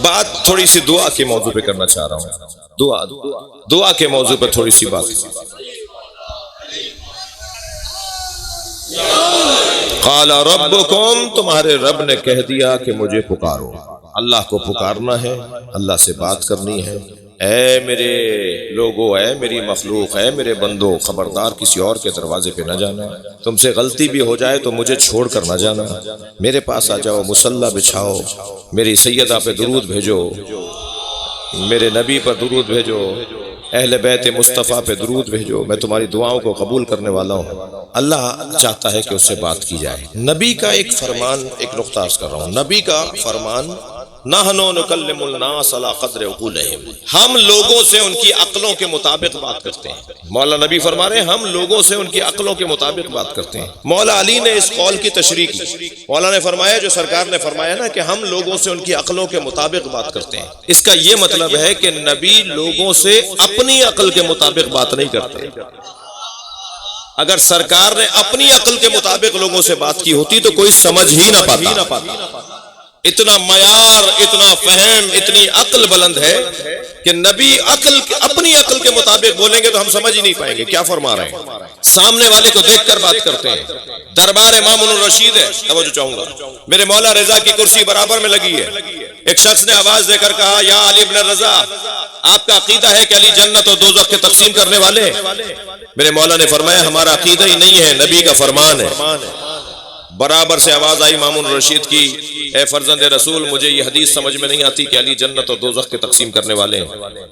بات تھوڑی سی دعا کے موضوع پہ کرنا چاہ رہا ہوں. دعا کے موضوع پہ تھوڑی سی بات. قال ربکم، تمہارے رب نے کہہ دیا کہ مجھے پکارو. اللہ کو پکارنا ہے، اللہ سے بات کرنی ہے. اے میرے لوگو، اے میری مخلوق، اے میرے بندو، خبردار کسی اور کے دروازے پہ نہ جانا. تم سے غلطی بھی ہو جائے تو مجھے چھوڑ کر نہ جانا. میرے پاس آ جاؤ، مصلی بچھاؤ، میری سیدہ پہ درود بھیجو، میرے نبی پر درود بھیجو، اہل بیت مصطفیٰ پہ درود بھیجو. میں تمہاری دعاؤں کو قبول کرنے والا ہوں. اللہ چاہتا ہے کہ اس سے بات کی جائے. نبی کا ایک فرمان، ایک نقطہ عرض کر رہا ہوں. نبی کا فرمان، نحن نکلم الناس علی قدر عقولہم، ہم لوگوں سے ان کی عقلوں کے مطابق بات کرتے ہیں. مولا نبی فرما رہے ہیں ہم لوگوں سے ان کی عقلوں کے مطابق بات کرتے ہیں. مولا علی نے اس قول کی تشریح کی. مولا نے فرمایا، جو سرکار نے فرمایا نا کہ ہم لوگوں سے ان کی عقلوں کے مطابق بات کرتے ہیں، اس کا یہ مطلب ہے کہ نبی لوگوں سے اپنی عقل کے مطابق بات نہیں کرتے. اگر سرکار نے اپنی عقل کے مطابق لوگوں سے بات کی ہوتی تو کوئی سمجھ ہی نہ پاتا. اتنا معیار، اتنا فہم، اتنی عقل بلند ہے کہ نبی اپنی عقل کے مطابق بولیں گے تو ہم سمجھ ہی نہیں پائیں گے کیا فرما رہے ہیں. سامنے والے کو دیکھ کر بات کرتے ہیں. دربار مامون الرشید ہے، توجہ چاہوں گا، میرے مولا رضا کی کرسی برابر میں لگی ہے. ایک شخص نے آواز دے کر کہا، یا علی ابن رضا، آپ کا عقیدہ ہے کہ علی جنت اور دوزخ کے تقسیم کرنے والے؟ میرے مولا نے فرمایا، ہمارا عقیدہ ہی نہیں ہے، نبی کا فرمان ہے. برابر سے آواز آئی مامون الرشید کی، اے فرزند رسول، مجھے یہ حدیث سمجھ میں نہیں آتی کہ علی جنت اور دوزخ کے تقسیم کرنے والے ہیں.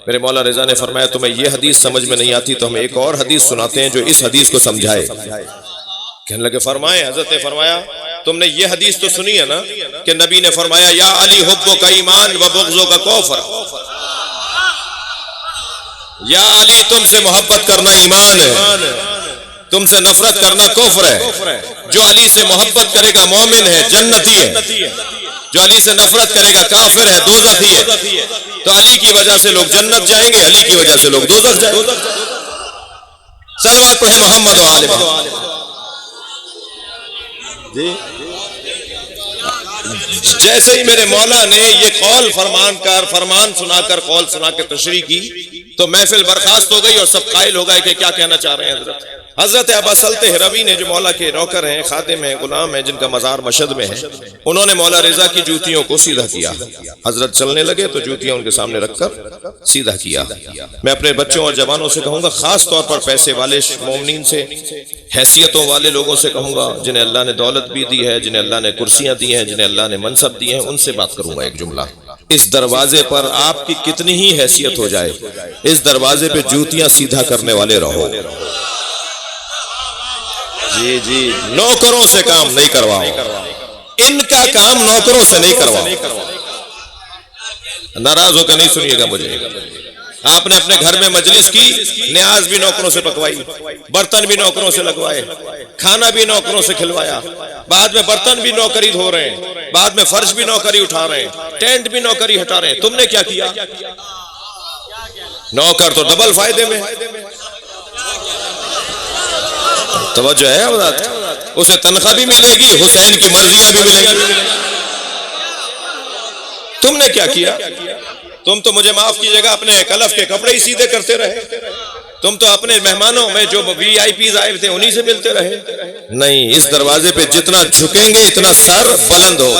میرے مولا رضا نے فرمایا، تمہیں یہ حدیث سمجھ میں نہیں آتی تو ہم ایک اور حدیث سناتے ہیں جو اس حدیث کو سمجھائے. کہنے لگے، فرمائے. حضرت نے فرمایا، تم نے یہ حدیث تو سنی ہے نا کہ نبی نے فرمایا، یا علی حبو کا ایمان و بغضو کا کفر. یا علی، تم سے محبت کرنا ایمان ہے، تم سے نفرت کرنا کفر ہے. جو علی سے محبت کرے گا مومن ہے، جنتی ہے. جو علی سے نفرت کرے گا کافر ہے، دوزخی ہے. تو علی کی وجہ سے لوگ جنت جائیں گے، علی کی وجہ سے لوگ دوزخ جائیں گے. صلوات پڑھیں محمد و آل محمد. جیسے ہی میرے مولا نے یہ قول فرمان سنا کر قول سنا کے تشریح کی تو محفل برخاست ہو گئی اور سب قائل ہو گئے کہ کیا کہنا چاہ رہے ہیں حضرت ابا سلط ہروی نے، جو مولا کے نوکر ہیں، خادم ہیں، غلام ہیں، جن کا مزار مشہد میں ہے، انہوں نے مولا رضا کی جوتیوں کو سیدھا کیا. حضرت چلنے لگے تو جوتیاں ان کے سامنے رکھ کر سیدھا کیا. میں اپنے بچوں اور جوانوں سے کہوں گا، خاص طور پر پیسے والے مومنین سے، حیثیتوں والے لوگوں سے کہوں گا، جنہیں اللہ نے دولت بھی دی ہے، جنہیں اللہ نے کرسیاں دی ہیں، جنہیں اللہ نے منصب دی ہیں، ان سے بات کروں گا ایک جملہ. اس دروازے پر آپ کی کتنی ہی حیثیت ہو جائے، اس دروازے پہ جوتیاں سیدھا کرنے والے رہو. جی نوکروں سے کام نہیں کرواؤ، ان کا کام نوکروں سے نہیں کرواؤ. ناراض ہو کر نہیں سنیے گا مجھے. آپ نے اپنے گھر میں مجلس کی، نیاز بھی نوکروں سے پکوائی، برتن بھی نوکروں سے لگوائے، کھانا بھی نوکروں سے کھلوایا، بعد میں برتن بھی نوکری دھو رہے ہیں، بعد میں فرش بھی نوکری اٹھا رہے ہیں، ٹینٹ بھی نوکری ہٹا رہے ہیں. تم نے کیا کیا؟ نوکر تو ڈبل فائدے میں. توجہ ہے، اسے تنخواہ بھی ملے گی، حسین کی مرضیاں بھی ملیں گی. تم نے کیا کیا؟ تم تو مجھے معاف کیجئے گا، اپنے کلف کے کپڑے ہی سیدھے کرتے رہے. تم تو اپنے مہمانوں میں جو وی آئی پیز آئے تھے انہی سے ملتے رہے. نہیں، اس دروازے پہ جتنا جھکیں گے اتنا سر بلند ہو.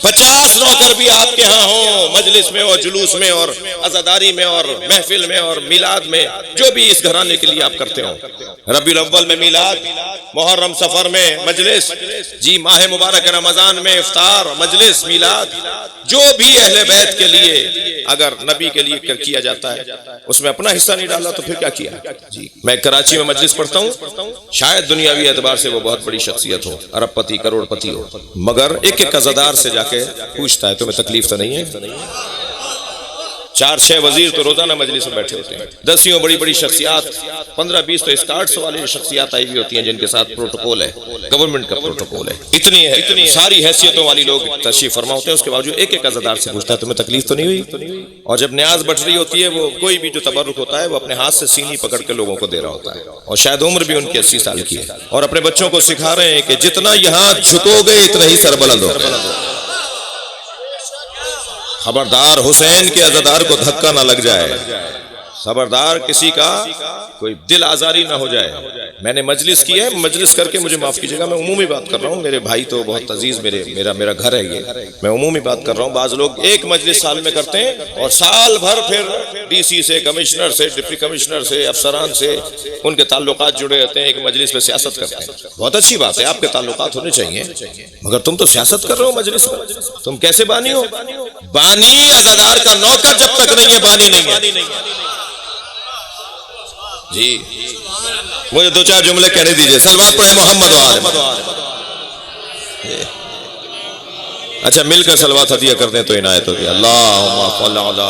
50 نوکر بھی آپ کے ہاں ہوں، مجلس میں اور جلوس میں اور عزاداری میں اور محفل میں اور میلاد میں، جو بھی اس گھرانے کے لیے آپ کرتے ہوں. ربیع الاول میں میلاد، محرم سفر میں مجلس، جی ماہ مبارک رمضان میں افطار، مجلس، میلاد، جو بھی اہل بیت کے لیے اگر نبی کے لیے کیا جاتا ہے اس میں اپنا حصہ نہیں ڈالا تو پھر کیا کیا؟ جی میں کراچی میں مجلس پڑھتا ہوں، شاید دنیاوی اعتبار سے وہ بہت بڑی شخصیت ہو، ارب پتی، کروڑ پتی ہو، مگر ایک عزادار سے جا کے پوچھتا ہے تمہیں تکلیف تو نہیں ہے؟ 4-6 وزیر تو روزانہ مجلس میں بیٹھے ہوتے ہیں، 10 بڑی بڑی شخصیات، 15-20 تو اسکارٹس والی شخصیات آئی ہوئی ہوتی ہیں جن کے ساتھ پروٹوکول ہے، گورنمنٹ کا پروٹوکول ہے. اتنی ساری حیثیتوں والی لوگ تشریف فرما ہوتے ہیں، اس کے باوجود ایک عزادار سے پوچھتا ہے تمہیں تکلیف تو نہیں ہوئی؟ اور جب نیاز بٹ رہی ہوتی ہے، وہ کوئی بھی جو تبرک ہوتا ہے وہ اپنے ہاتھ سے سینی پکڑ کے لوگوں کو دے رہا ہوتا ہے، اور شاید عمر بھی ان کی 80 سال کی ہے، اور اپنے بچوں کو سکھا رہے ہیں کہ جتنا یہاں جھکو گے اتنا ہی سر بلند ہوگا. خبردار حسین کے عزادار کو دھکا نہ لگ جائے، خبردار کسی کا کوئی دل آزاری نہ ہو جائے۔ میں نے مجلس کی ہے، مجلس کر کے مجھے معاف کیجیے گا، میں عمومی بات کر رہا ہوں، میرے بھائی تو بہت عزیز میرا گھر ہے یہ، میں عمومی بات کر رہا ہوں۔ بعض لوگ ایک مجلس سال میں کرتے ہیں اور سال بھر پھر ڈی سی سے، کمشنر سے، ڈپٹی کمشنر سے، افسران سے ان کے تعلقات جڑے رہتے ہیں، ایک مجلس میں سیاست کرتے ہیں۔ بہت اچھی بات ہے، آپ کے تعلقات ہونے چاہیے، مگر تم تو سیاست کر رہے ہو مجلس میں، تم کیسے بانی ہو؟ بانی عزادار کا نوکر جب تک نہیں ہے بانی نہیں ہے۔ جی مجھے دو چار جملے کہنے دیجئے، صلوات پڑھیں محمد و آل۔ اچھا مل کر صلوات ہدیہ کر دیں تو عنایت ہوگی۔ اللہم صل علی،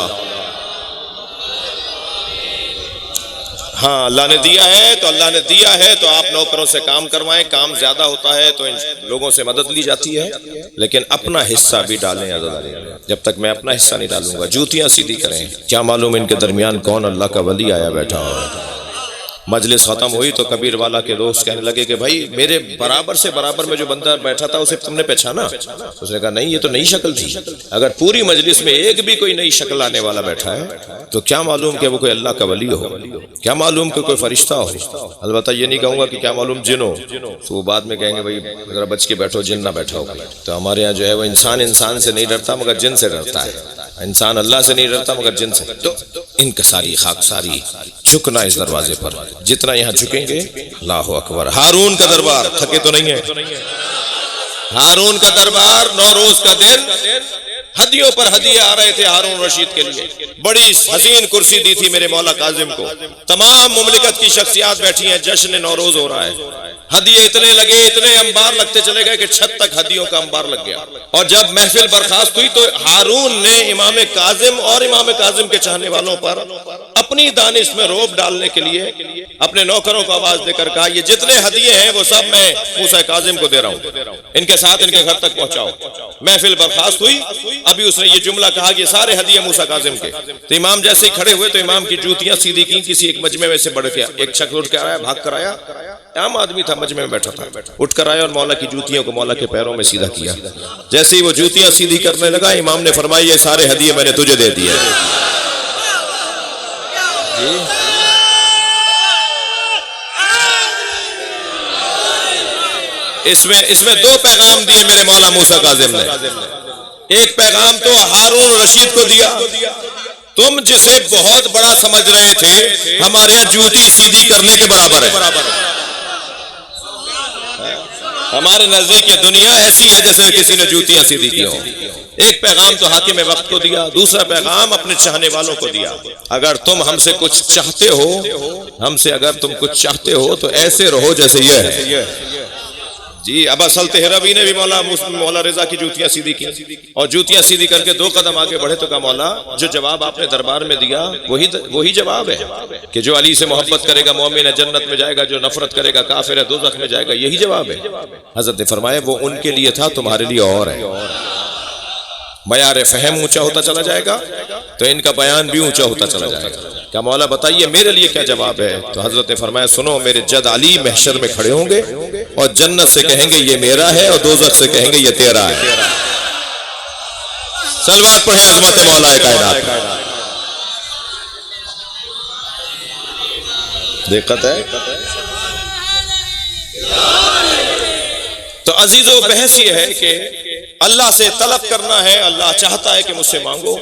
ہاں اللہ نے دیا ہے تو اللہ نے دیا ہے تو آپ نوکروں سے کام کروائیں، کام زیادہ ہوتا ہے تو ان لوگوں سے مدد لی جاتی ہے، لیکن اپنا حصہ بھی ڈالیں عزاداری۔ جب تک میں اپنا حصہ نہیں ڈالوں گا، جوتیاں سیدھی کریں، کیا معلوم ان کے درمیان کون اللہ کا ولی آیا بیٹھا ہو۔ مجلس ختم ہوئی تو کبیر والا کے دوست کہنے لگے کہ بھائی میرے برابر سے برابر میں جو بندہ بیٹھا تھا اسے تم نے پہچانا؟ اس نے کہا نہیں، یہ تو نئی شکل تھی۔ اگر پوری مجلس میں ایک بھی کوئی نئی شکل آنے والا بیٹھا ہے تو کیا معلوم کہ وہ کوئی اللہ کا ولی ہو، کیا معلوم کہ کوئی فرشتہ ہو۔ البتہ یہ نہیں کہوں گا کہ کیا معلوم جن ہو، تو وہ بعد میں کہیں گے بھائی ذرا بچ کے بیٹھو، جن نہ بیٹھا ہو۔ تو ہمارے یہاں جو ہے وہ انسان سے نہیں ڈرتا مگر جن سے ڈرتا ہے، انسان اللہ سے نہیں ڈرتا مگر جن سے۔ تو انکساری خاکساری جھکنا اس دروازے پر، جتنا یہاں جھکیں گے اللہ اکبر۔ ہارون کا دربار تھکے تو نہیں ہے؟ ہارون کا دربار، نوروز کا دن، ہدیوں پر ہدیے آ رہے تھے ہارون رشید کے لیے۔ بڑی حسین کرسی دی تھی میرے مولا کاظم کو، تمام مملکت کی شخصیات بیٹھی ہیں، جشن نوروز ہو رہا ہے۔ ہدیے اتنے لگے، اتنے انبار لگتے چلے گئے کہ چھت تک ہدیوں کا انبار لگ گیا۔ اور جب محفل برخاست ہوئی تو ہارون نے امام کاظم اور امام کاظم کے چاہنے والوں پر اپنی دانش میں روب ڈالنے کے لیے اپنے نوکروں کو آواز دے کر کہا یہ جتنے ہدیے ہیں وہ سب میں موسیٰ کاظم کو دے رہا ہوں، ان کے ساتھ ان کے گھر تک پہنچاؤ۔ محفل برخاست ہوئی، ابھی اس نے یہ جملہ کہا کہ یہ سارے ہدیے موسیٰ کاظم کے۔ تو امام جیسے ہی کھڑے ہوئے تو امام کی جوتیاں سیدھی کی، کسی ایک مجمع میں سے بڑھ گیا، ایک شخص اٹھ کے آیا، بھاگ کر آیا، عام آدمی تھا، مجمع میں بیٹھا تھا، اٹھ کر آیا اور مولا کی جوتیوں کو مولا کے پیروں میں سیدھا کیا۔ جیسے ہی وہ جوتیاں سیدھی کرنے لگا امام نے فرمایا یہ سارے ہدیے میں نے تجھے دے دیے۔ اس میں دو پیغام دیے میرے مولا موسیٰ کاظم نے۔ ایک پیغام تو ہارون رشید کو دیا، تم جسے بہت بڑا سمجھ رہے تھے ہمارے یہاں جوتی سیدھی کرنے کے برابر ہے۔ ہمارے نزدیک یہ دنیا ایسی ہے جیسے کسی نے جوتیاں سیدھی کی ہوں۔ ایک پیغام تو حاکم وقت کو دیا، دوسرا پیغام اپنے چاہنے والوں کو دیا، اگر تم ہم سے کچھ چاہتے ہو، ہم سے اگر تم کچھ چاہتے ہو تو ایسے رہو جیسے یہ ہے۔ جی ابا سلط ہروی نے بھی مولا رضا کی جوتیاں سیدھی کی، اور جوتیاں سیدھی کر کے 2 قدم آگے بڑھے تو کہا مولا جو جواب آپ نے دربار میں دیا وہی جواب ہے کہ جو علی سے محبت کرے گا مومن ہے جنت میں جائے گا، جو نفرت کرے گا کافر ہے دوزخ میں جائے گا، یہی جواب ہے۔ حضرت نے فرمایا وہ ان کے لیے تھا، تمہارے لیے اور ہے۔ معیار فہم اونچا ہوتا چلا جائے گا تو ان کا بیان بھی اونچا ہوتا چلا جائے گا۔ کیا مولا بتائیے میرے لیے کیا جواب ہے؟ تو حضرت نے فرمایا سنو، میرے جد علی محشر میں کھڑے ہوں گے اور جنت سے کہیں گے یہ میرا ہے اور دوزخ سے کہیں گے یہ تیرا ہے۔ صلوات پڑھیں عظمت مولا کائنات۔ دقت ہے تو عزیزو، بحث یہ ہے کہ اللہ سے طلب کرنا ہے، اللہ چاہتا ہے کہ مجھ سے مانگو،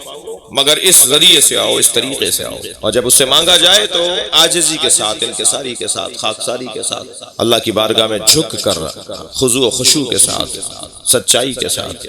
مگر اس ذریعے سے آؤ، اس طریقے سے آؤ، اور جب اس سے مانگا جائے تو عاجزی کے ساتھ، انکساری کے ساتھ، خاکساری کے ساتھ، اللہ کی بارگاہ میں جھک کر، خضوع و خشوع کے ساتھ، سچائی کے ساتھ۔